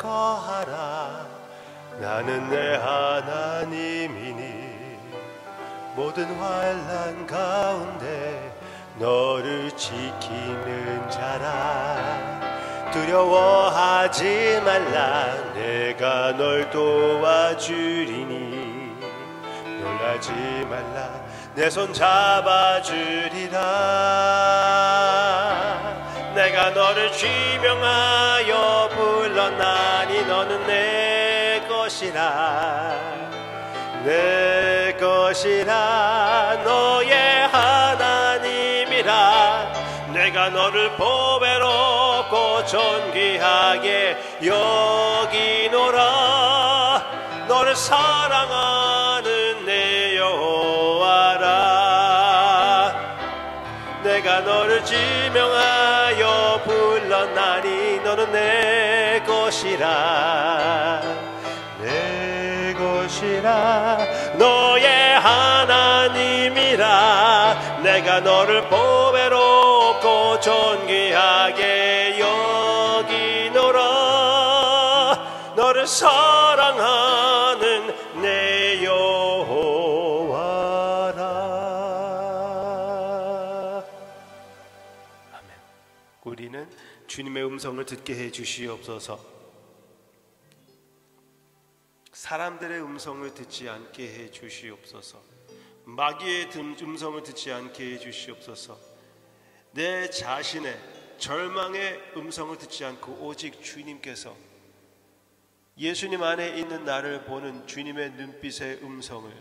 거하라. 나는 내 하나님이니 모든 환난 가운데 너를 지키는 자라. 두려워하지 말라. 내가 널 도와주리니 놀라지 말라. 내 손 잡아주리라. 내가 너를 지명하여 불렀나니 너는 내 것이라. 내 것이라. 너의 하나님이라. 내가 너를 보배롭고 존귀하게 여기노라. 너를 사랑하는 내 여호와라. 내가 너를 지명하여 불렀나니 너는 내 것이라. 내 것이라. 너의 하나님이라. 내가 너를 보배롭고 존귀하게 여기노라. 너를 사랑하는 내 여호와라. 아멘. 우리는 주님의 음성을 듣게 해 주시옵소서. 사람들의 음성을 듣지 않게 해 주시옵소서. 마귀의 음성을 듣지 않게 해 주시옵소서. 내 자신의 절망의 음성을 듣지 않고 오직 주님께서 예수님 안에 있는 나를 보는 주님의 눈빛의 음성을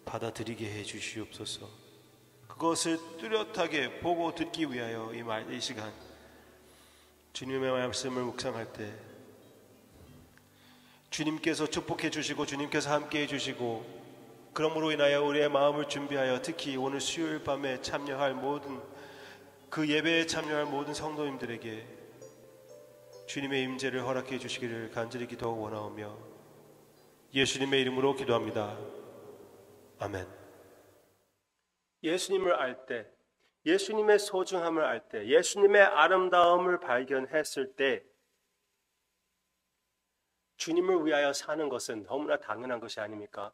받아들이게 해 주시옵소서. 그것을 뚜렷하게 보고 듣기 위하여 이 시간 주님의 말씀을 묵상할 때 주님께서 축복해 주시고 주님께서 함께 해 주시고, 그러므로 인하여 우리의 마음을 준비하여 특히 오늘 수요일 밤에 참여할 모든 그 예배에 참여할 모든 성도님들에게 주님의 임재를 허락해 주시기를 간절히 기도하고 원하오며 예수님의 이름으로 기도합니다. 아멘. 예수님을 알 때, 예수님의 소중함을 알 때, 예수님의 아름다움을 발견했을 때 주님을 위하여 사는 것은 너무나 당연한 것이 아닙니까?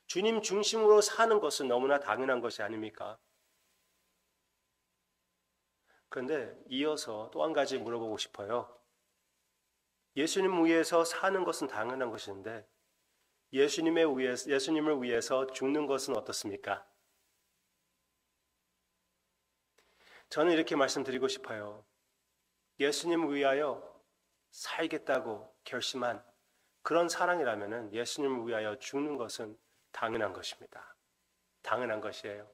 주님 중심으로 사는 것은 너무나 당연한 것이 아닙니까? 그런데 이어서 또 한 가지 물어보고 싶어요. 예수님 위해서 사는 것은 당연한 것인데 예수님을 위해서 죽는 것은 어떻습니까? 저는 이렇게 말씀드리고 싶어요. 예수님을 위하여 살겠다고 결심한 그런 사랑이라면 예수님을 위하여 죽는 것은 당연한 것입니다. 당연한 것이에요.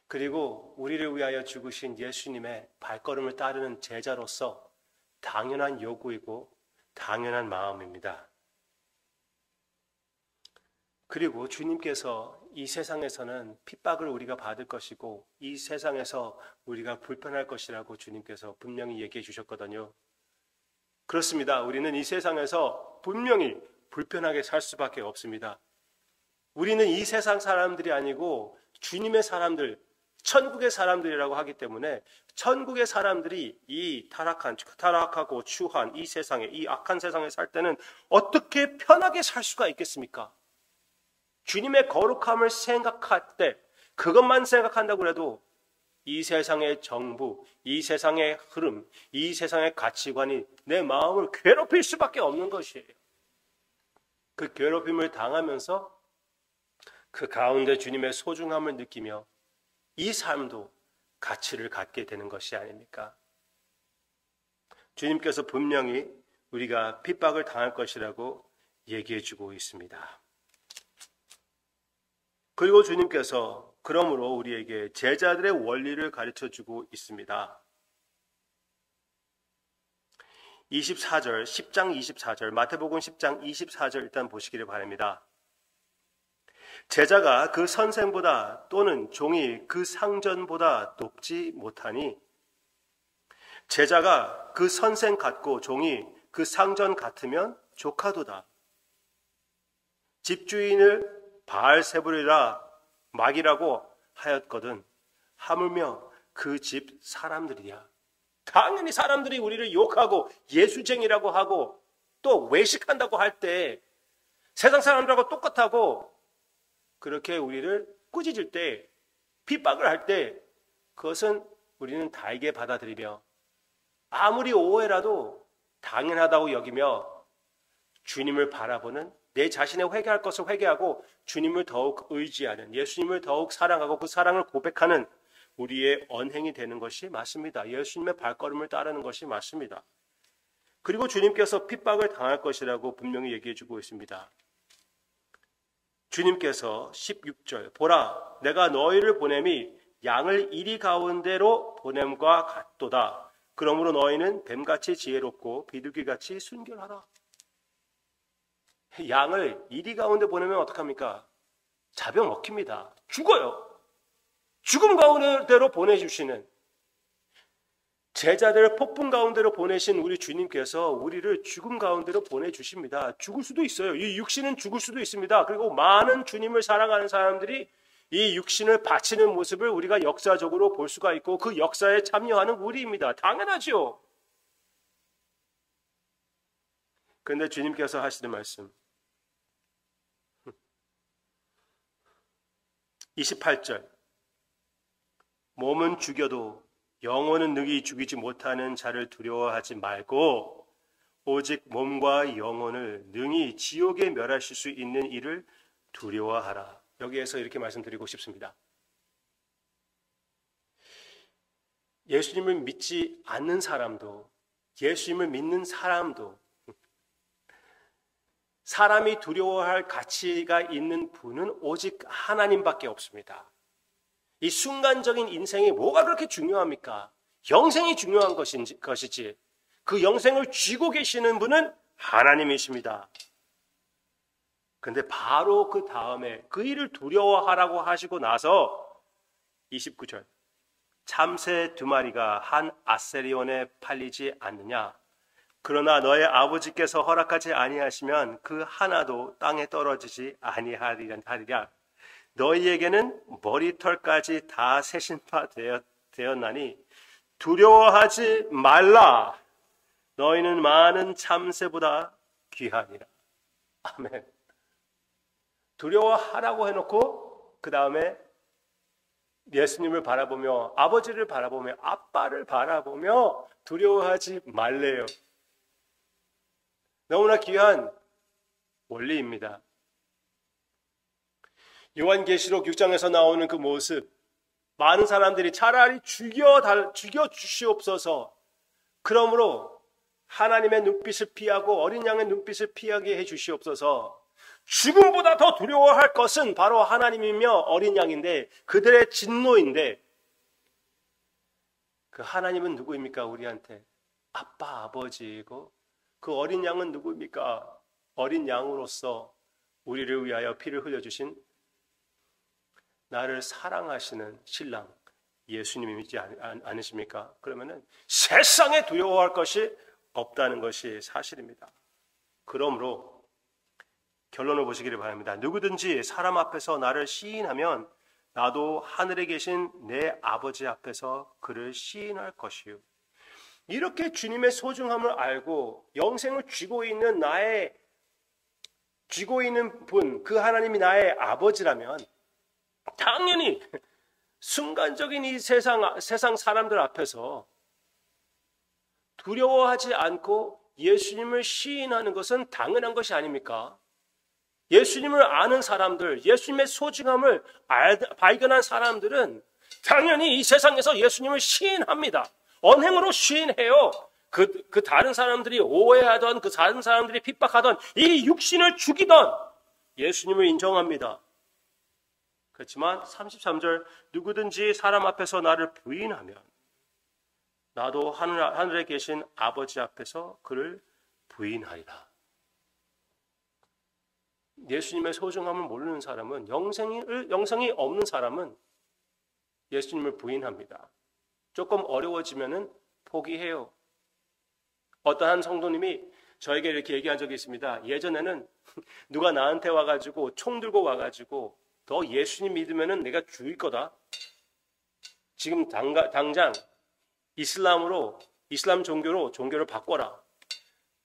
그리고 우리를 위하여 죽으신 예수님의 발걸음을 따르는 제자로서 당연한 요구이고 당연한 마음입니다. 그리고 주님께서 이 세상에서는 핍박을 우리가 받을 것이고 이 세상에서 우리가 불편할 것이라고 주님께서 분명히 얘기해 주셨거든요. 그렇습니다. 우리는 이 세상에서 분명히 불편하게 살 수밖에 없습니다. 우리는 이 세상 사람들이 아니고 주님의 사람들, 천국의 사람들이라고 하기 때문에 천국의 사람들이 이 타락하고 추한 이 세상에, 이 악한 세상에 살 때는 어떻게 편하게 살 수가 있겠습니까? 주님의 거룩함을 생각할 때, 그것만 생각한다고 해도 이 세상의 정부, 이 세상의 흐름, 이 세상의 가치관이 내 마음을 괴롭힐 수밖에 없는 것이에요. 그 괴롭힘을 당하면서 그 가운데 주님의 소중함을 느끼며 이 삶도 가치를 갖게 되는 것이 아닙니까? 주님께서 분명히 우리가 핍박을 당할 것이라고 얘기해 주고 있습니다. 그리고 주님께서 그러므로 우리에게 제자들의 원리를 가르쳐 주고 있습니다. 24절, 10장 24절, 마태복음 10장 24절 일단 보시기를 바랍니다. 제자가 그 선생보다 또는 종이 그 상전보다 높지 못하니 제자가 그 선생 같고 종이 그 상전 같으면 조카도다. 집주인을 바알세불이라 막이라고 하였거든 하물며 그 집 사람들이야. 당연히 사람들이 우리를 욕하고 예수쟁이라고 하고 또 외식한다고 할 때 세상 사람들하고 똑같다고 그렇게 우리를 꾸짖을 때, 핍박을 할 때 그것은 우리는 달게 받아들이며 아무리 오해라도 당연하다고 여기며 주님을 바라보는, 내 자신의 회개할 것을 회개하고 주님을 더욱 의지하는, 예수님을 더욱 사랑하고 그 사랑을 고백하는 우리의 언행이 되는 것이 맞습니다. 예수님의 발걸음을 따르는 것이 맞습니다. 그리고 주님께서 핍박을 당할 것이라고 분명히 얘기해주고 있습니다. 주님께서 16절, 보라, 내가 너희를 보냄이 양을 이리 가운데로 보냄과 같도다. 그러므로 너희는 뱀같이 지혜롭고 비둘기같이 순결하라. 양을 이리 가운데 보내면 어떡합니까? 잡혀먹힙니다. 죽어요. 죽음 가운데로 보내주시는, 제자들을 폭풍 가운데로 보내신 우리 주님께서 우리를 죽음 가운데로 보내주십니다. 죽을 수도 있어요. 이 육신은 죽을 수도 있습니다. 그리고 많은 주님을 사랑하는 사람들이 이 육신을 바치는 모습을 우리가 역사적으로 볼 수가 있고 그 역사에 참여하는 우리입니다. 당연하죠. 그런데 주님께서 하시는 말씀 28절, 몸은 죽여도 영혼은 능히 죽이지 못하는 자를 두려워하지 말고 오직 몸과 영혼을 능히 지옥에 멸하실 수 있는 이를 두려워하라. 여기에서 이렇게 말씀드리고 싶습니다. 예수님을 믿지 않는 사람도, 예수님을 믿는 사람도 사람이 두려워할 가치가 있는 분은 오직 하나님밖에 없습니다. 이 순간적인 인생이 뭐가 그렇게 중요합니까? 영생이 중요한 것이지 그 영생을 쥐고 계시는 분은 하나님이십니다. 그런데 바로 그 다음에 그 일을 두려워하라고 하시고 나서 29절, 참새 2마리가 한 아세리온에 팔리지 않느냐? 그러나 너의 아버지께서 허락하지 아니하시면 그 하나도 땅에 떨어지지 아니하리라. 너희에게는 머리털까지 다 세신 바 되었나니 두려워하지 말라. 너희는 많은 참새보다 귀하니라. 아멘. 두려워하라고 해놓고 그 다음에 예수님을 바라보며, 아버지를 바라보며, 아빠를 바라보며 두려워하지 말래요. 너무나 귀한 원리입니다. 요한계시록 6장에서 나오는 그 모습, 많은 사람들이 차라리 죽여 주시옵소서, 그러므로 하나님의 눈빛을 피하고 어린 양의 눈빛을 피하게 해 주시옵소서. 죽음보다 더 두려워할 것은 바로 하나님이며 어린 양인데, 그들의 진노인데, 그 하나님은 누구입니까? 우리한테 아빠, 아버지이고, 그 어린 양은 누구입니까? 어린 양으로서 우리를 위하여 피를 흘려주신 나를 사랑하시는 신랑 예수님이지 않으십니까? 그러면은 세상에 두려워할 것이 없다는 것이 사실입니다. 그러므로 결론을 보시기를 바랍니다. 누구든지 사람 앞에서 나를 시인하면 나도 하늘에 계신 내 아버지 앞에서 그를 시인할 것이요. 이렇게 주님의 소중함을 알고 영생을 쥐고 있는 분, 그 하나님이 나의 아버지라면 당연히 순간적인 이 세상 사람들 앞에서 두려워하지 않고 예수님을 시인하는 것은 당연한 것이 아닙니까? 예수님을 아는 사람들, 예수님의 소중함을 발견한 사람들은 당연히 이 세상에서 예수님을 시인합니다. 언행으로 시인해요. 그 다른 사람들이 오해하던, 그 다른 사람들이 핍박하던, 이 육신을 죽이던 예수님을 인정합니다. 그렇지만 33절, 누구든지 사람 앞에서 나를 부인하면 나도 하늘에 계신 아버지 앞에서 그를 부인하리라. 예수님의 소중함을 모르는 사람은, 영생이 없는 사람은 예수님을 부인합니다. 조금 어려워지면은 포기해요. 어떠한 성도님이 저에게 이렇게 얘기한 적이 있습니다. 예전에는 누가 나한테 와가지고 총 들고 와가지고 너 예수님 믿으면은 내가 죽일 거다. 지금 당장 이슬람 종교를 바꿔라.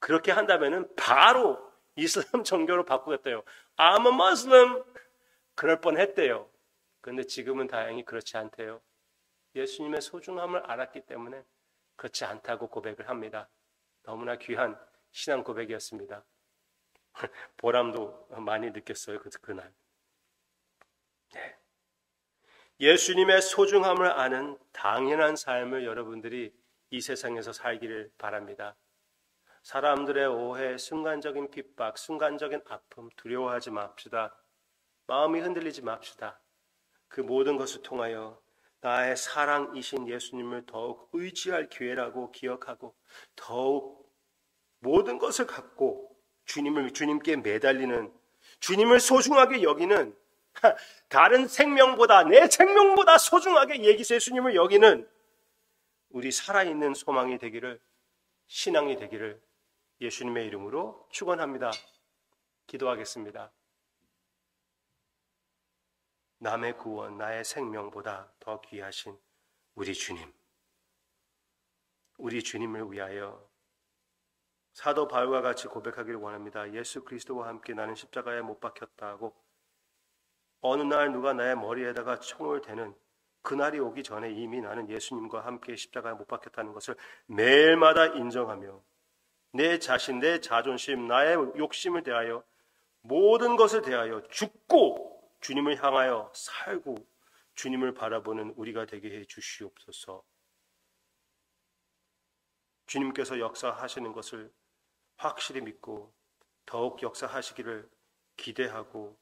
그렇게 한다면은 바로 이슬람 종교로 바꾸겠대요. I'm a Muslim. 그럴 뻔했대요. 그런데 지금은 다행히 그렇지 않대요. 예수님의 소중함을 알았기 때문에 그렇지 않다고 고백을 합니다. 너무나 귀한 신앙 고백이었습니다. 보람도 많이 느꼈어요. 그날. 네. 예수님의 소중함을 아는 당연한 삶을 여러분들이 이 세상에서 살기를 바랍니다. 사람들의 오해, 순간적인 핍박, 순간적인 아픔 두려워하지 맙시다. 마음이 흔들리지 맙시다. 그 모든 것을 통하여 나의 사랑이신 예수님을 더욱 의지할 기회라고 기억하고 더욱 모든 것을 갖고 주님께 매달리는, 주님을 소중하게 여기는, 다른 생명보다, 내 생명보다 소중하게 예수님을 여기는 우리 살아있는 소망이 되기를, 신앙이 되기를 예수님의 이름으로 축원합니다. 기도하겠습니다. 남의 구원, 나의 생명보다 더 귀하신 우리 주님, 우리 주님을 위하여 사도 바울과 같이 고백하기를 원합니다. 예수 그리스도와 함께 나는 십자가에 못 박혔다고 어느 날 누가 나의 머리에다가 총을 대는 그날이 오기 전에 이미 나는 예수님과 함께 십자가에 못 박혔다는 것을 매일마다 인정하며 내 자신, 내 자존심, 나의 욕심을 대하여 모든 것을 대하여 죽고 주님을 향하여 살고 주님을 바라보는 우리가 되게 해 주시옵소서. 주님께서 역사하시는 것을 확실히 믿고 더욱 역사하시기를 기대하고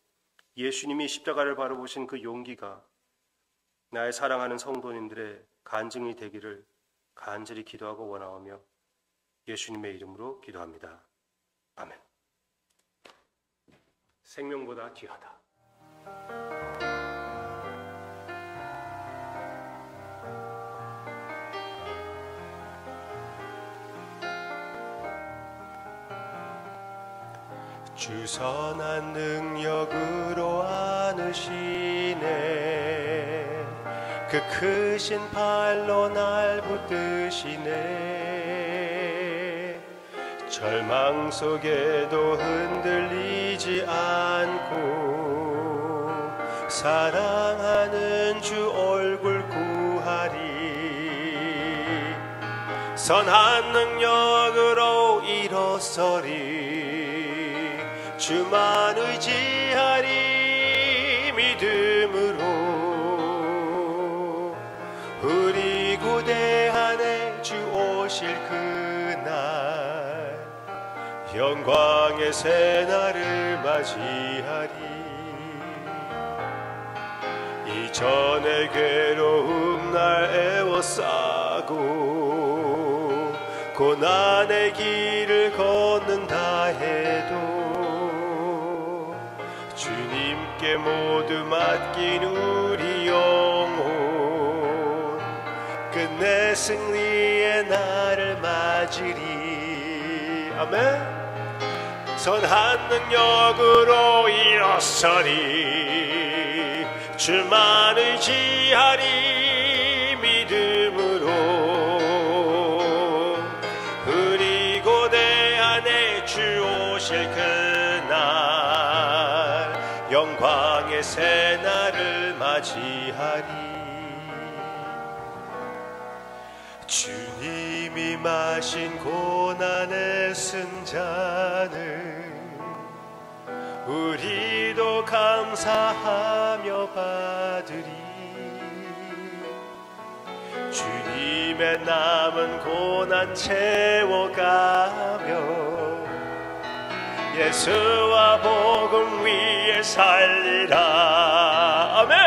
예수님이 십자가를 바라보신 그 용기가 나의 사랑하는 성도님들의 간증이 되기를 간절히 기도하고 원하오며 예수님의 이름으로 기도합니다. 아멘. 생명보다 귀하다. 주 선한 능력으로 안으시네 그 크신 팔로 날 붙드시네 절망 속에도 흔들리지 않고 사랑하는 주 얼굴 구하리 선한 능력으로 일어서리 주만 의지하리 믿음으로 우리 고대 안에 주 오실 그날 영광의 새날을 맞이하리 이전의 괴로움 날 애워싸고 고난의 길을 걷는다 해도 주님께 모두 맡긴 우리 영혼 끝내 승리의 날을 맞으리 아멘 선한 능력으로 일어서리 주만 의지하리 믿음으로 우리 고대 안에 주 오실 그날 영광의 새날을 맞이하리 주님이 마신 고난의 승잔을 우리도 감사하며 받으리 주님의 남은 고난 채워가며 예수와 복음 위에 살리라 아멘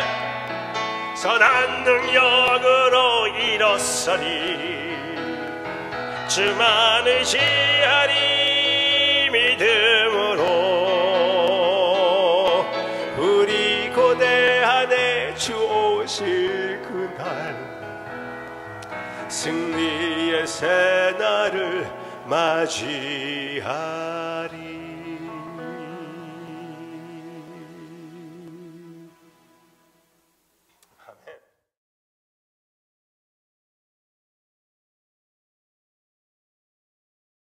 선한 능력으로 일어서리 주만 의지하리 믿음으로 우리 고대 안에 주 오실 그날 승리의 새날을 맞이하리